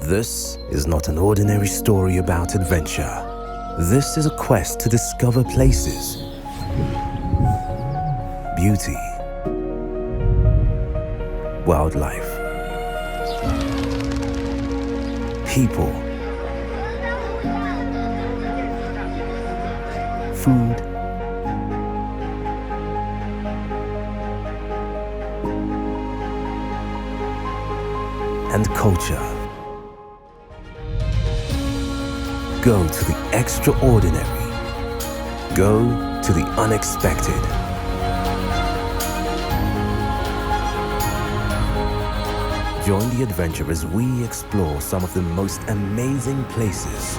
This is not an ordinary story about adventure. This is a quest to discover places, beauty, wildlife, people, food, and culture. Go to the extraordinary. Go to the unexpected. Join the adventure as we explore some of the most amazing places.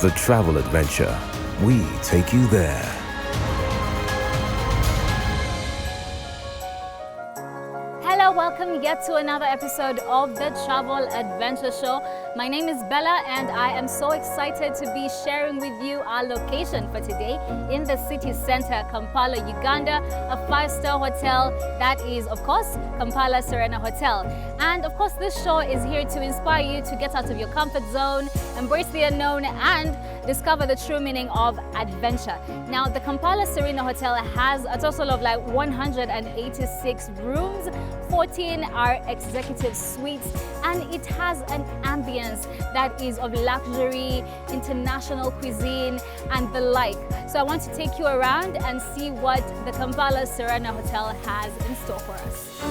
The Travel Adventure. We take you there. Hello, welcome yet to another episode of the Travel Adventure Show. My name is Bella and I am so excited to be sharing with you our location for today in the city center, Kampala, Uganda, a 5-star hotel that is, of course, Kampala Serena Hotel. And of course, this show is here to inspire you to get out of your comfort zone, embrace the unknown, and discover the true meaning of adventure. Now, the Kampala Serena Hotel has a total of like 186 rooms, 14 are executive suites, and it has an ambience that is of luxury, international cuisine, and the like. So I want to take you around and see what the Kampala Serena Hotel has in store for us.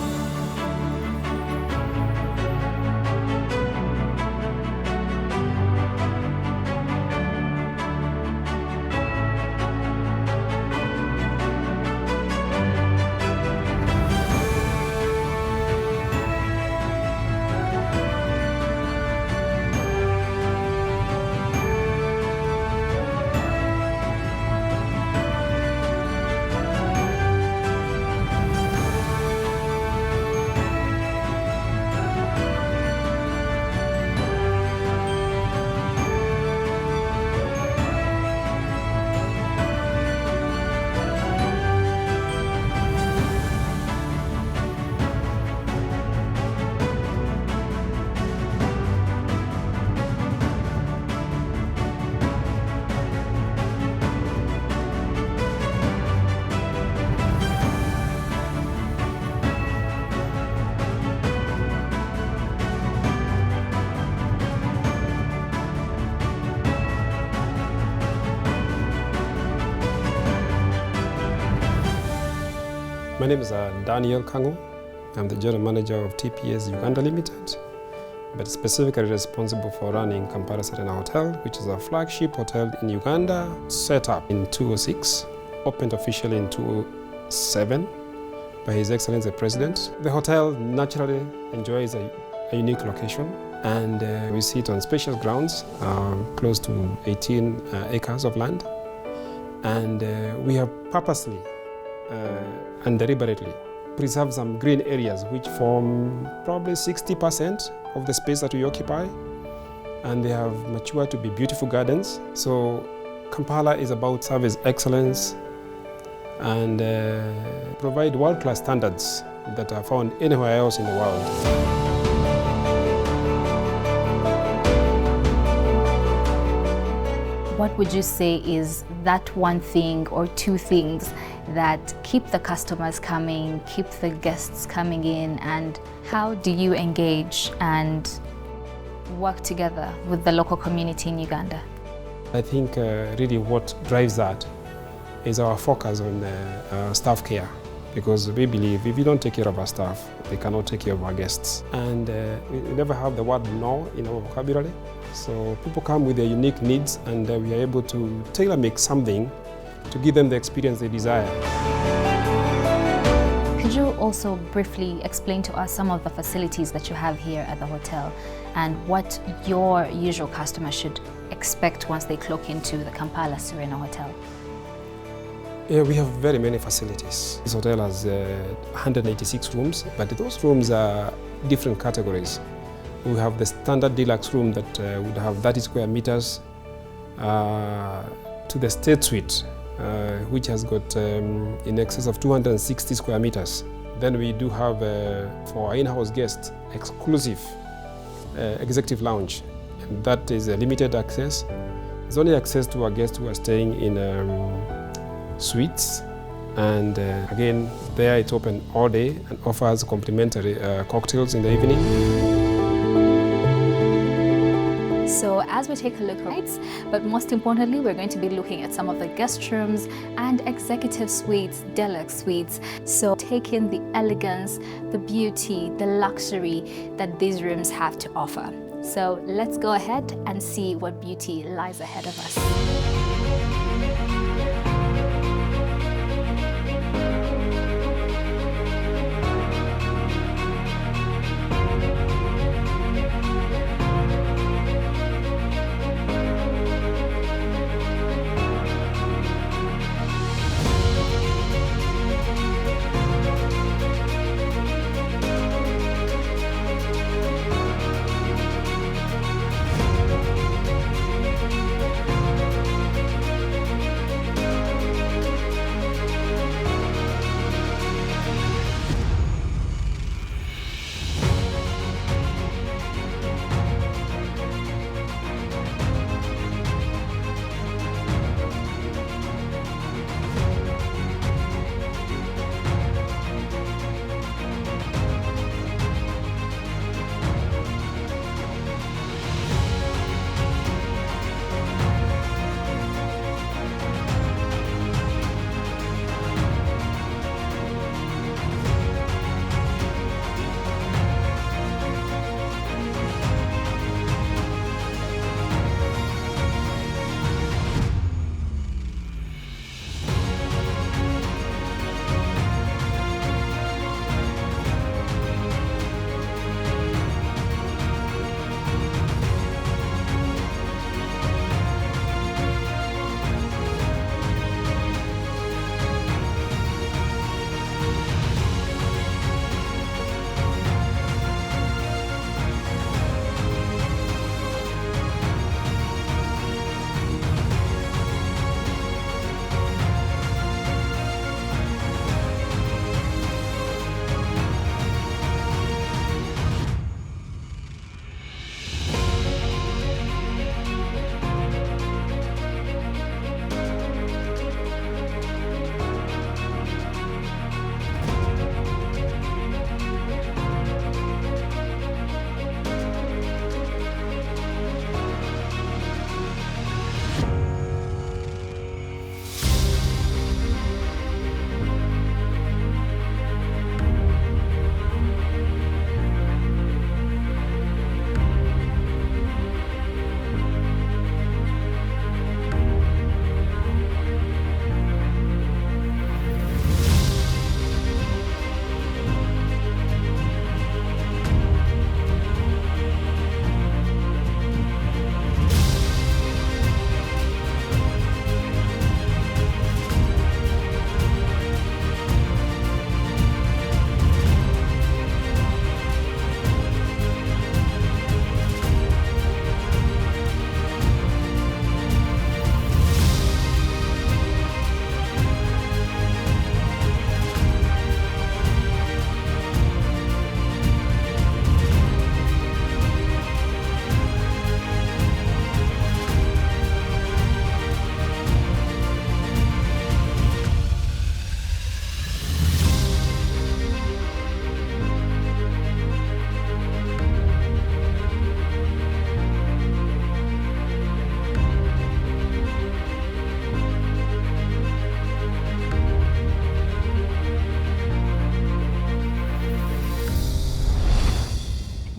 My name is Daniel Kango. I'm the General Manager of TPS Uganda Limited, but specifically responsible for running Kampala Serena Hotel, which is a flagship hotel in Uganda, set up in 2006, opened officially in 2007 by His Excellency the President. The hotel naturally enjoys a unique location, and we sit on spacious grounds, close to 18 acres of land, and we have purposely and deliberately preserve some green areas which form probably 60% of the space that we occupy, and they have matured to be beautiful gardens. So Kampala is about service excellence and provide world-class standards that are found anywhere else in the world. What would you say is that one thing or two things that keep the customers coming, keep the guests coming in, and how do you engage and work together with the local community in Uganda? I think really what drives that is our focus on staff care, because we believe if we don't take care of our staff, they cannot take care of our guests. And we never have the word no in our vocabulary. So people come with their unique needs, and we are able to tailor-make something to give them the experience they desire. Could you also briefly explain to us some of the facilities that you have here at the hotel and what your usual customers should expect once they clock into the Kampala Serena Hotel? Yeah, we have very many facilities. This hotel has 186 rooms, but those rooms are different categories. We have the standard deluxe room that would have 30 square meters, to the state suite, which has got in excess of 260 square meters. Then we do have, for our in-house guests, exclusive executive lounge. And that is a limited access. It's only access to our guests who are staying in suites. And again, there it's open all day and offers complimentary cocktails in the evening. So as we take a look at nights, but most importantly, we're going to be looking at some of the guest rooms and executive suites, deluxe suites. So take in the elegance, the beauty, the luxury that these rooms have to offer. So let's go ahead and see what beauty lies ahead of us.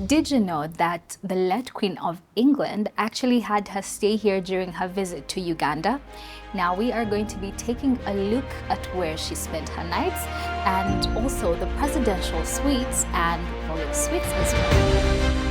Did you know that the late Queen of England actually had her stay here during her visit to Uganda? Now we are going to be taking a look at where she spent her nights and also the presidential suites and royal suites as well.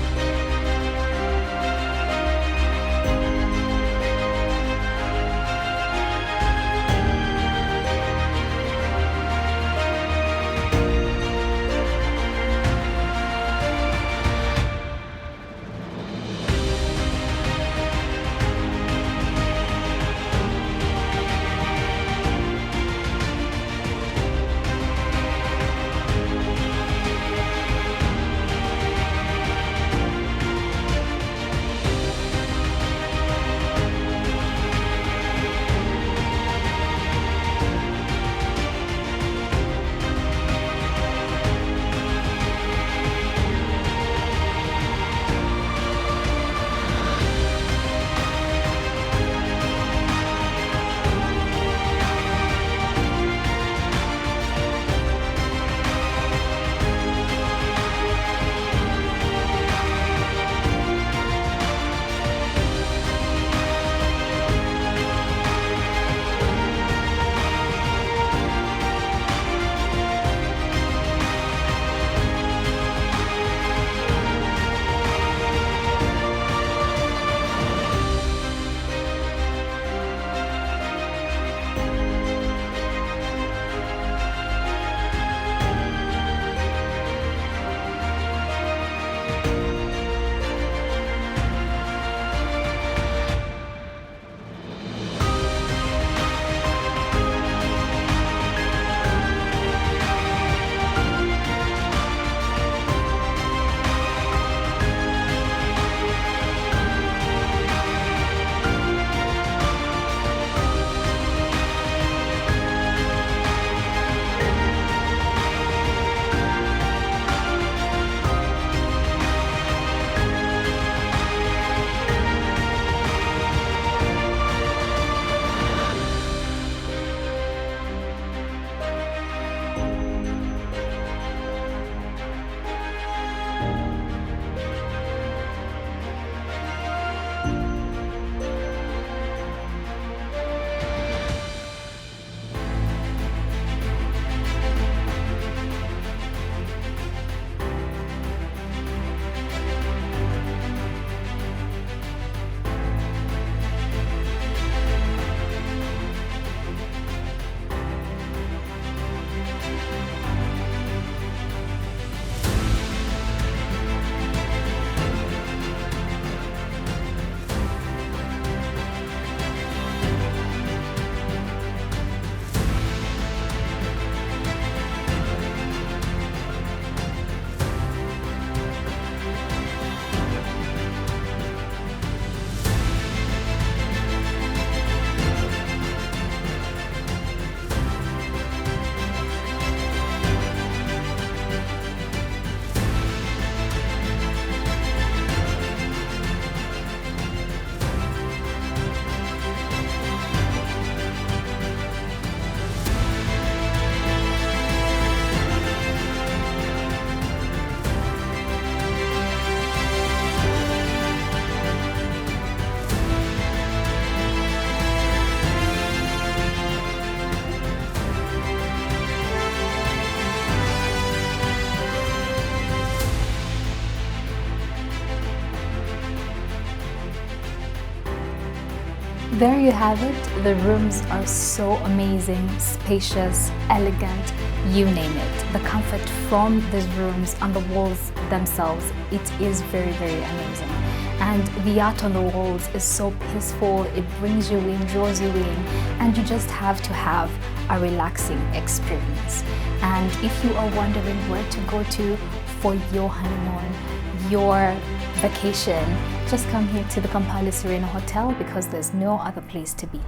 There you have it. The rooms are so amazing, spacious, elegant, you name it. The comfort from these rooms and the walls themselves, it is very, very amazing. And the art on the walls is so peaceful, it brings you in, draws you in, and you just have to have a relaxing experience. And if you are wondering where to go to for your honeymoon, your vacation, just come here to the Kampala Serena Hotel because there's no other place to be.